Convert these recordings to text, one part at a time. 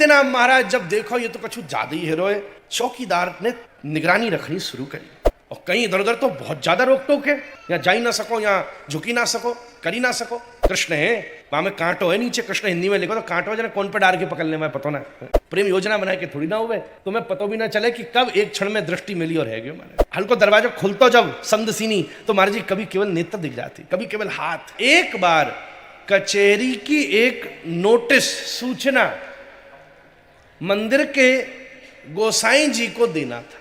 जनाब महाराज जब देखो ये तो कछु ज्यादा ही हीरो है, चौकीदार ने निगरानी रखनी शुरू करी और कहीं इधर उधर तो बहुत ज्यादा रोक टोक है, या जा ही ना सको, या झुकी ना सको, करी ना सको। कृष्ण है वहां में कांटो है नीचे, कृष्ण हिंदी में लिखो तो कांटो है, जना कौन पे डाल के पकड़ने में पता ना। प्रेम योजना बनाए के थोड़ी ना हुए, तुम्हें पता भी ना चले कि कब एक क्षण में दृष्टि मिली और है गयो। माने हल्को दरवाजा खुलतो जब संद सीनी तो महाराज जी कभी केवल नेत्र दिख जाती, कभी केवल हाथ। एक बार कचहरी की एक नोटिस सूचना मंदिर के गोसाई जी को देना था,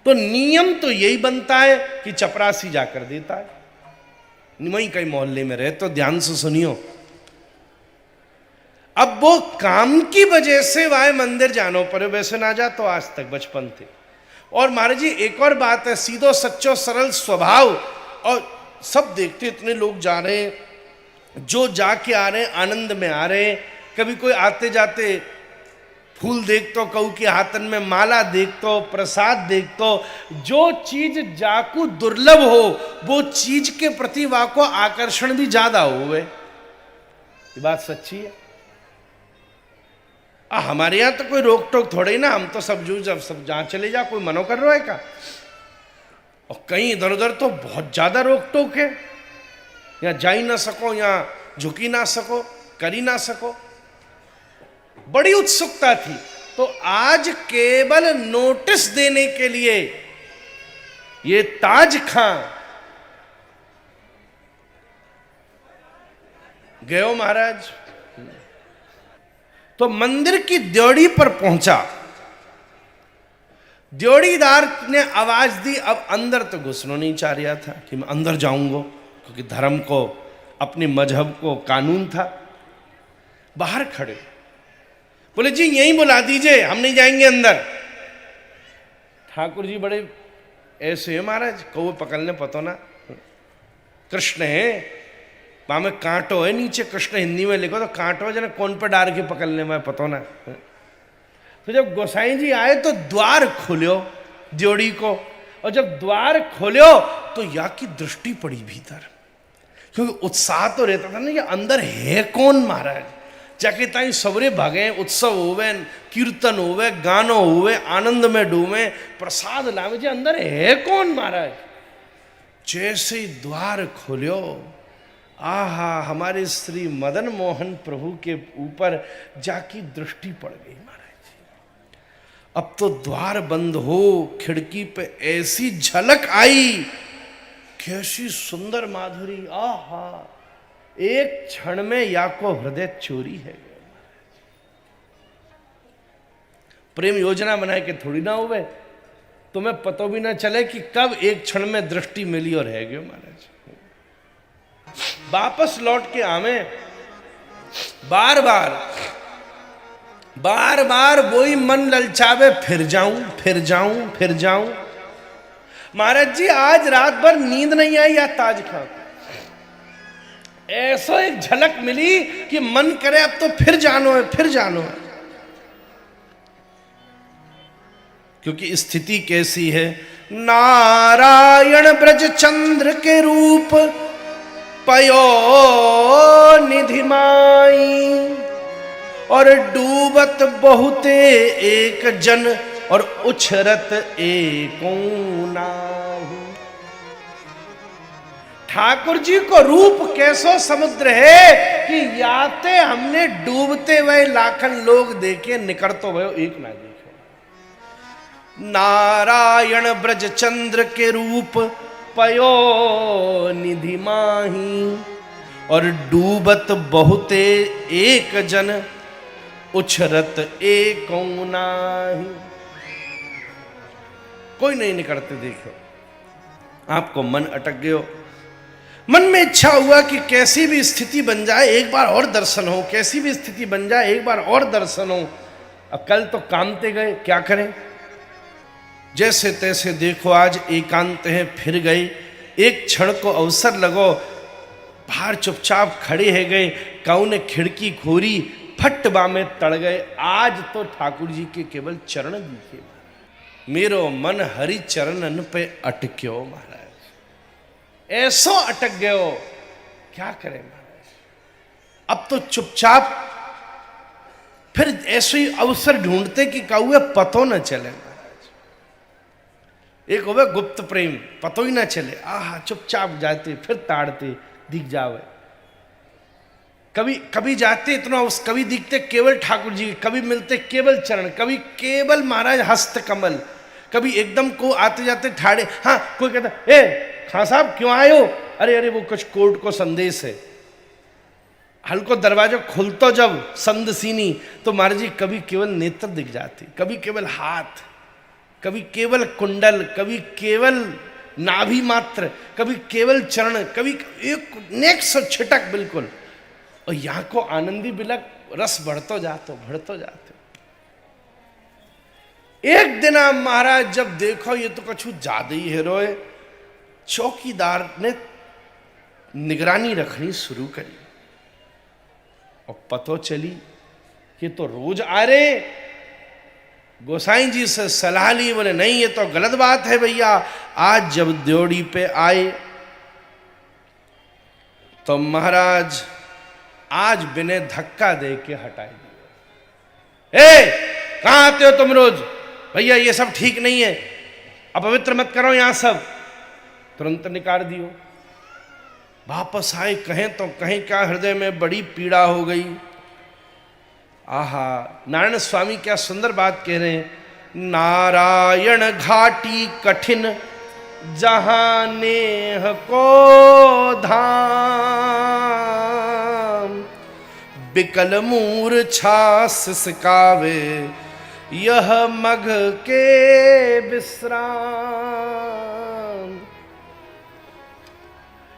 तो नियम तो यही बनता है कि चपरासी जाकर देता है। वहीं कई मोहल्ले में रहे तो ध्यान से सुनियो। अब वो काम की वजह से वह मंदिर जानो पड़े, वैसे ना जा तो आज तक बचपन थे। और महाराज जी एक और बात है, सीधो सच्चो सरल स्वभाव, और सब देखते इतने लोग जा रहे हैं, जो जाके आ रहे हैं आनंद में आ रहे हैं। कभी कोई आते जाते फूल देख तो, कहू के हाथन में माला देख तो, प्रसाद देख तो, जो चीज जाकू दुर्लभ हो वो चीज के प्रति वाको आकर्षण भी ज्यादा हो। ये बात सच्ची है। हमारे यहां तो कोई रोक टोक थोड़े ही ना, हम तो सब जहां चले जा कोई मनो कर रहा है का। और कहीं इधर उधर तो बहुत ज्यादा रोक टोक है, या जा ही ना सको, या झुकी ना सको, करी ना सको। बड़ी उत्सुकता थी, तो आज केवल नोटिस देने के लिए ये ताज खां गयो महाराज। तो मंदिर की द्योड़ी पर पहुंचा, द्योड़ीदार ने आवाज दी। अब अंदर तो घुसना नहीं चाह रहा था कि मैं अंदर जाऊंगा, क्योंकि धर्म को, अपने मजहब को कानून था। बाहर खड़े बोले जी यहीं बुला दीजिए, हम नहीं जाएंगे अंदर। ठाकुर जी बड़े ऐसे है महाराज, कौ पकड़ने पतो ना, कृष्ण है वहां में कांटो है नीचे, कृष्ण हिंदी में लिखो तो कांटो है, जना कौन पे डाल के पकड़ने में पतो ना। तो जब गोसाई जी आए तो द्वार खोलियो द्योड़ी को, और जब द्वार खोलियो तो या की दृष्टि पड़ी भीतर, क्योंकि उत्साह तो रहता था ना कि अंदर है कौन महाराज। जाके ताई सबरे भागे, उत्सव होवे, कीर्तन होवे, गानो होवे, आनंद में डूबे, प्रसाद लावे, जी अंदर है कौन महाराज। जैसे ही द्वार खोलियो, आहा हमारे श्री मदन मोहन प्रभु के ऊपर जाकी दृष्टि पड़ गई महाराज। अब तो द्वार बंद हो, खिड़की पे ऐसी झलक आई, कैसी सुंदर माधुरी, आहा एक क्षण में या को हृदय चोरी है। प्रेम योजना बनाए के थोड़ी ना हुए, तुम्हें पता भी ना चले कि कब एक क्षण में दृष्टि मिली और है गयो महाराज। वापस लौट के आवे, बार बार वही मन ललचावे, फिर जाऊं। महाराज जी आज रात भर नींद नहीं आई या ताज खां को, ऐसा एक झलक मिली कि मन करे अब तो फिर जानो है। क्योंकि स्थिति कैसी है, नारायण ब्रज चंद्र के रूप पयो निधि माई, और डूबत बहुते एक जन, और उछरत एको नाहि। ठाकुर जी को रूप कैसो समुद्र है कि याते हमने डूबते हुए लाखन लोग देखे, निकलतो भयो एक ना देखे। नारायण ब्रज चंद्र के रूप पयो निधि माही, और डूबत बहुते एक जन, उछरत एको नाहि। कोई नहीं निकलते देखे, आपको मन अटक गयो। मन में इच्छा हुआ कि कैसी भी स्थिति बन जाए एक बार और दर्शन हो, कैसी भी स्थिति बन जाए एक बार और दर्शन हो। अब कल तो कामते गए, क्या करें, जैसे तैसे देखो आज एकांत है, फिर गए। एक क्षण को अवसर लगो, बाहर चुपचाप खड़े है गए, काऊ ने खिड़की खोरी, फट बा में तड़ गए। आज तो ठाकुर जी के केवल चरण दिखे, मेरो मन हरि चरणन पे अटक्यो महाराज, ऐसो अटक गयो, क्या करें महाराज। अब तो चुपचाप ऐसे ही अवसर ढूंढते कि कौए पतो न चले महाराज। एक होवे गुप्त प्रेम, पतो ही ना चले, आहा चुपचाप जाते फिर ताड़ते दिख जावे। कभी कभी जाते इतना, कभी दिखते केवल ठाकुर जी, कभी मिलते केवल चरण, कभी केवल महाराज हस्त कमल, कभी एकदम को आते जाते ठाड़े। हाँ कोई कहता ए खां साहब क्यों आए हो, अरे अरे वो कुछ कोर्ट को संदेश है। हल्को दरवाजा खुलतो जब संद सीनी तो महाराज जी कभी केवल नेत्र दिख जाती, कभी केवल हाथ, कभी केवल कुंडल, कभी केवल नाभि मात्र, कभी केवल चरण, कभी एक नेक्स्ट छिटक बिल्कुल। और यहां को आनंदी बिलक रस बढ़तो जाते। एक दिन आप महाराज जब देखो ये तो कछु ज्यादा ही हेरोए, चौकीदार ने निगरानी रखनी शुरू करी और पतो चली कि तो रोज आ रहे। गोसाई जी से सलाह ली, बोले नहीं ये तो गलत बात है भैया। आज जब द्योड़ी पे आए तो महाराज आज बिने धक्का दे के हटाई दिया। ए कहां आते हो तुम रोज, भैया ये सब ठीक नहीं है, अपवित्र मत करो यहां सब। तुरंत निकाल दियो। वापस आए, कहें तो कहीं क्या हृदय में बड़ी पीड़ा हो गई। आहा नारायण स्वामी क्या सुंदर बात कह रहे हैं, नारायण घाटी कठिन जहां नेह को धाम, बिकल मूर्छा सिसकावे यह मघ के विश्राम।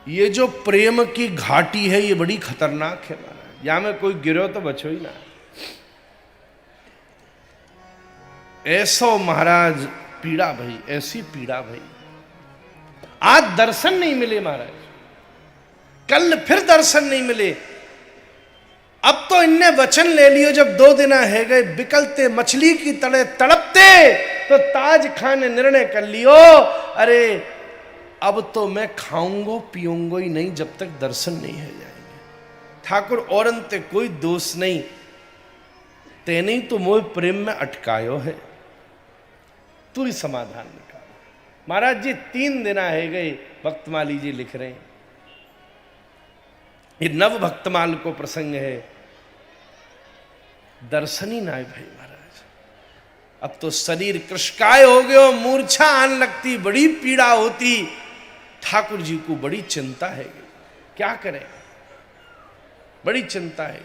ये जो प्रेम की घाटी है ये बड़ी खतरनाक है महाराज, यहां में कोई गिरो तो बचो ही ना। ऐसो महाराज पीड़ा भई, ऐसी पीड़ा भई। आज दर्शन नहीं मिले महाराज, कल फिर दर्शन नहीं मिले। अब तो इनने वचन ले लियो, जब 2 दिन है गए बिकलते मछली की तरह तड़पते, तो ताज खान ने निर्णय कर लियो, अरे अब तो मैं खाऊंगो पीऊंगो ही नहीं जब तक दर्शन नहीं है जाएंगे। ठाकुर औरन ते कोई दोष नहीं, तेने ही तो मोह प्रेम में अटकायो है, तू ही समाधान निकाल। महाराज जी 3 दिन है गए, भक्तमाली जी लिख रहे हैं, ये नव भक्तमाल को प्रसंग है, दर्शन ही ना है भाई महाराज। अब तो शरीर कृशकाय हो गयो, मूर्छा आने लगती, बड़ी पीड़ा होती। ठाकुर जी को बड़ी चिंता है, क्या करें, बड़ी चिंता है।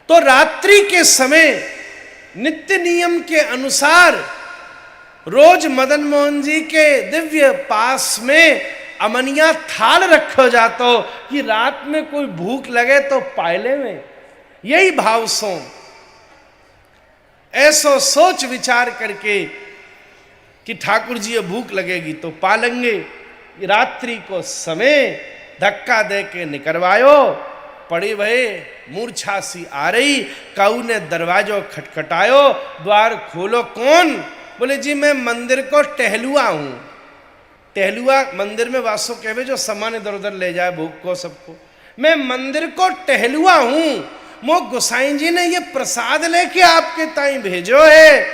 तो रात्रि के समय नित्य नियम के अनुसार रोज मदन मोहन जी के दिव्य पास में अमनिया थाल रखो जातो कि रात में कोई भूख लगे तो पायले में। यही भाव सो ऐसो सोच विचार करके कि ठाकुर जी ये भूख लगेगी तो पालेंगे। रात्रि को समय धक्का दे के निकलवायो, पड़े भये मूर्छा सी आ रही। काऊ ने दरवाजो खटखटायो, द्वार खोलो। कौन? बोले जी मैं मंदिर को टहलुआ हूं। टहलुआ मंदिर में वासो कहवे जो सामान इधर उधर ले जाए भूख को सबको। मैं मंदिर को टहलुआ हूं, मो गोसाई जी ने ये प्रसाद लेके आपके ताई भेजो है।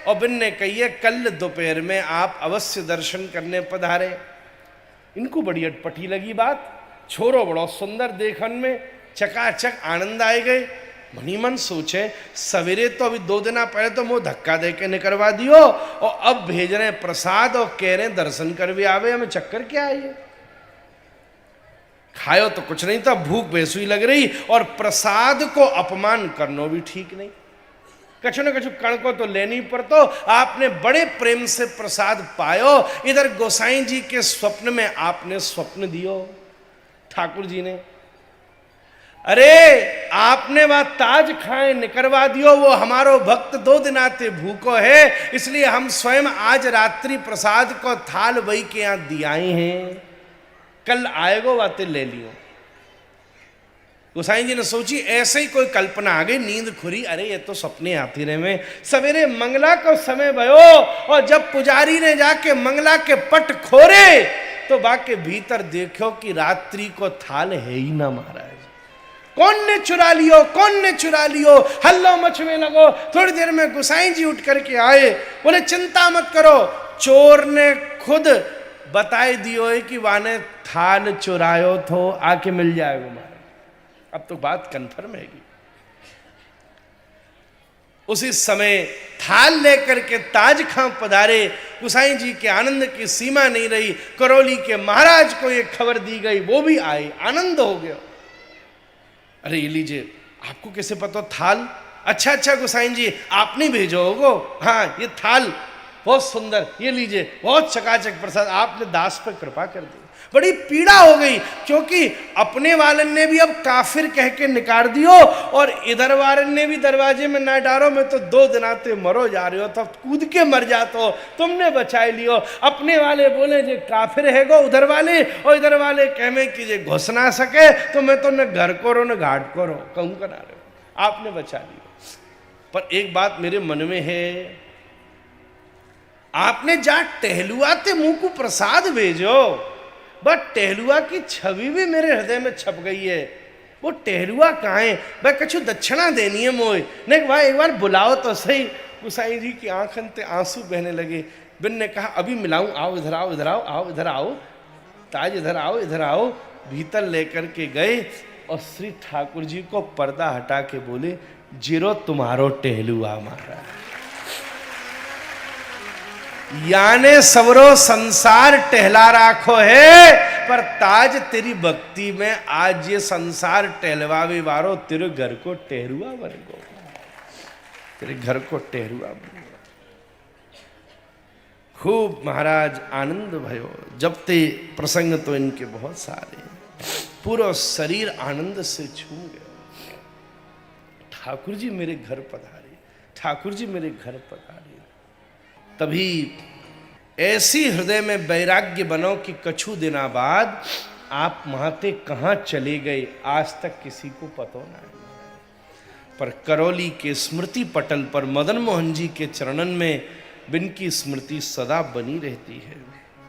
और बिन ने कहिए कल दोपहर में आप अवश्य दर्शन करने पधारे। इनको बड़ी अटपटी लगी बात, छोरो बड़ो सुंदर देखन में, चकाचक आनंद आए गए। मनी मन सोचे सवेरे तो अभी 2 दिन पहले तो मुंह धक्का दे के निकलवा दियो, और अब भेज रहे प्रसाद और कह रहे दर्शन कर भी आवे, हमें चक्कर क्या है। खायो तो कुछ नहीं था, भूख बेसुई लग रही, और प्रसाद को अपमान करना भी ठीक नहीं। कछु न कछु कण को तो लेनी पड़तो। आपने बड़े प्रेम से प्रसाद पायो, इधर गोसाई जी के स्वप्न में आपने स्वप्न दियो ठाकुर जी ने। अरे आपने वह ताज खाए निकलवा दियो, वो हमारो भक्त 2 दिन आते भूखो है, इसलिए हम स्वयं आज रात्रि प्रसाद को थाल वही के यहां दियाए हैं, कल आएगो बातें ले लियो। गोसाई जी ने सोची ऐसे ही कोई कल्पना आ गई, नींद खुरी, अरे ये तो सपने आती रहे। में सवेरे मंगला को समय भयो, और जब पुजारी ने जाके मंगला के पट खोरे तो बाके भीतर देखो कि रात्रि को थाल है ही ना महाराज। कौन ने चुरा लियो, कौन ने चुरा लियो, हल्लो मचने लगो। थोड़ी देर में गोसाई जी उठ करके आए, बोले चिंता मत करो, चोर ने खुद बताई दियो है कि वाने थाल चुरायो थो, आके मिल जाएगा महाराज। अब तो बात कन्फर्म हैगी। उसी समय थाल लेकर के ताज खां पधारे। गुसाई जी के आनंद की सीमा नहीं रही। करौली के महाराज को ये खबर दी गई, वो भी आए, आनंद हो गया। अरे ये लीजिए, आपको कैसे पता थाल? अच्छा अच्छा गुसाई जी, आपने भेजो होगो। हाँ ये थाल बहुत सुंदर, ये लीजिए, बहुत चकाचक प्रसाद, आपने दास पर कृपा कर दी। बड़ी पीड़ा हो गई, क्योंकि अपने वाले ने भी अब काफिर कह के निकाल दियो, और इधर वाले ने भी दरवाजे में ना डालो, मैं तो 2 दिन आते मरो जा रहे हो, तो कूद के मर जातो, तुमने बचाई लियो। अपने वाले बोले जे काफिर है गो उधर वाले, और इधर वाले कहमे कि जे घुस ना सके, तो मैं तो न घर को रो न घाट को रो, कहूँ करा रहे हो, आपने बचा लियो। पर एक बात मेरे मन में है, आपने जा टहलुआ ते मुंह को प्रसाद भेजो, बट टहलुआ की छवि भी मेरे हृदय में छप गई है। वो टहलुआ कहाँ है? भाई कछु दक्षिणा देनी है मोए, नहीं भाई एक बार बुलाओ तो सही। गुसाई जी की आंखन ते आंसू बहने लगे। बिन ने कहा अभी मिलाऊं, आओ इधर आओ, इधर आओ, आओ इधर आओ, ताज इधर आओ, इधर आओ। भीतर लेकर के गए और श्री ठाकुर जी को पर्दा हटा के बोले, जीरो तुम्हारो टहलुआ मारा, याने सवरो संसार टहला राखो है, पर ताज तेरी भक्ति में आज ये संसार टहलवावे वारो तेरे घर को टहरुआ बन गो, तेरे घर को टहरुआ बन गो। खूब महाराज आनंद भयो। जब ते प्रसंग तो इनके बहुत सारे, पूरा शरीर आनंद से छू गया। ठाकुर जी मेरे घर पधारे, ठाकुर जी मेरे घर पधारे। तभी ऐसी हृदय में वैराग्य बनो कि कछु दिना बाद आप महाते कहाँ चले गए, आज तक किसी को पता नहीं। पर करौली के स्मृति पटल पर मदन मोहन जी के चरणन में बिन की स्मृति सदा बनी रहती है।